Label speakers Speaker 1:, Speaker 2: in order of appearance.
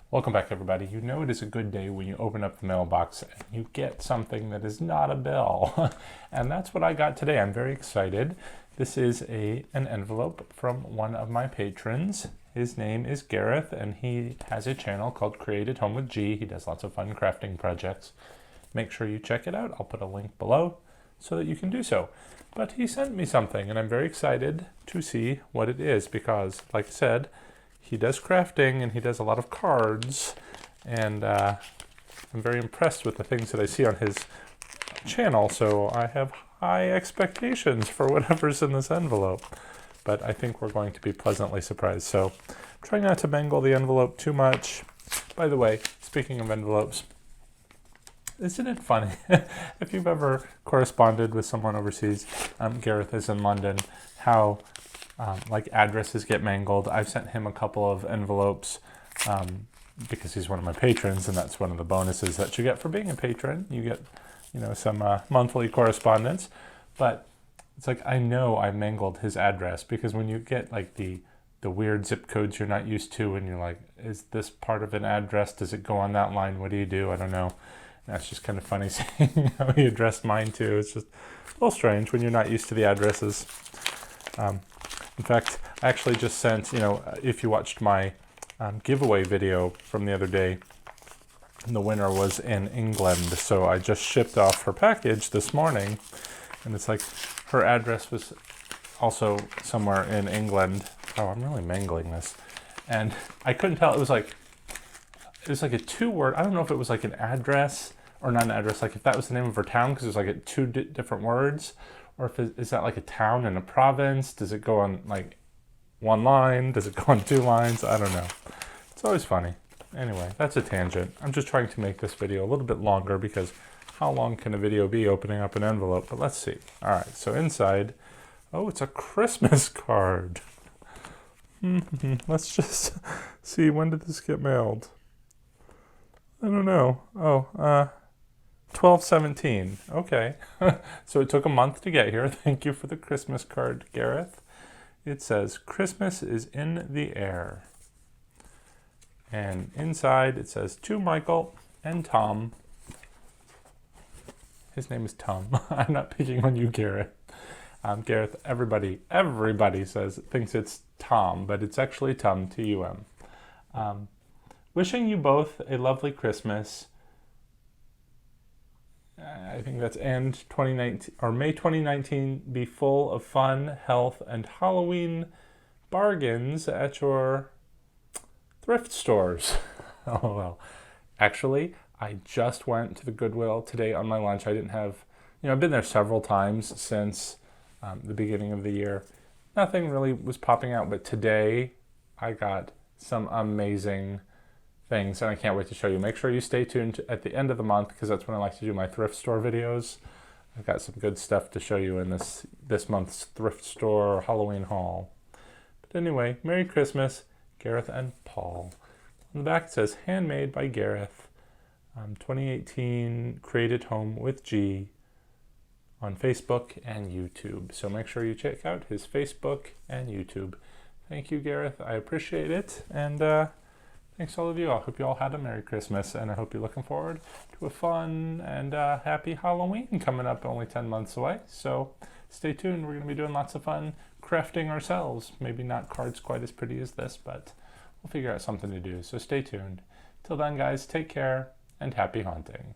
Speaker 1: Welcome back, everybody. You know it is a good day when you open up the mailbox and you get something that is not a bill. And that's what I got today. I'm very excited. This is an envelope from one of my patrons. His name is Gareth, and he has a channel called Create at Home with G. He does lots of fun crafting projects. Make sure you check it out. I'll put a link below so that you can do so. But he sent me something, and I'm very excited to see what it is because, like I said, he does crafting and he does a lot of cards, and I'm very impressed with the things that I see on his channel, so I have high expectations for whatever's in this envelope. But I think we're going to be pleasantly surprised, so try not to mangle the envelope too much. By the way, speaking of envelopes, isn't it funny if you've ever corresponded with someone overseas, Gareth is in London, how like addresses get mangled. I've sent him a couple of envelopes because he's one of my patrons, and that's one of the bonuses that you get for being a patron. You get, some monthly correspondence. But it's like, I know I mangled his address because when you get like the weird zip codes you're not used to, and you're like, is this part of an address? Does it go on that line? What do you do? I don't know. And that's just kind of funny seeing how he addressed mine too. It's just a little strange when you're not used to the addresses. In fact, I actually just sent, if you watched my giveaway video from the other day, the winner was in England. So I just shipped off her package this morning, and it's like her address was also somewhere in England. Oh, I'm really mangling this. And I couldn't tell. It was like a two-word. I don't know if it was like an address or not an address, like if that was the name of her town, because it was like two different words. Or if is that like a town and a province? Does it go on like one line? Does it go on two lines? I don't know. It's always funny. Anyway, that's a tangent. I'm just trying to make this video a little bit longer because how long can a video be opening up an envelope? But let's see. All right, so inside, oh, it's a Christmas card. Let's just see, when did this get mailed? I don't know. Oh, 12/17. Okay. So it took a month to get here. Thank you for the Christmas card, Gareth. It says, Christmas is in the air. And inside it says, to Michael and Tom. His name is Tom. I'm not picking on you, Gareth. Gareth, everybody thinks it's Tom, but it's actually Tom, T-U-M. Wishing you both a lovely Christmas. I think that's end 2019 or May 2019 be full of fun, health, and Halloween bargains at your thrift stores. Oh, well. Actually, I just went to the Goodwill today on my lunch. I didn't have, I've been there several times since the beginning of the year. Nothing really was popping out, but today I got some amazing things, and I can't wait to show you. Make sure you stay tuned at the end of the month because that's when I like to do my thrift store videos. I've got some good stuff to show you in this month's thrift store Halloween haul. But anyway, Merry Christmas, Gareth and Paul. On the back it says, handmade by Gareth, 2018, Create at Home with G, on Facebook and YouTube. So make sure you check out his Facebook and YouTube. Thank you, Gareth. I appreciate it. And thanks to all of you. I hope you all had a Merry Christmas, and I hope you're looking forward to a fun and happy Halloween coming up, only 10 months away. So stay tuned. We're going to be doing lots of fun crafting ourselves. Maybe not cards quite as pretty as this, but we'll figure out something to do. So stay tuned. Till then, guys, take care and happy haunting.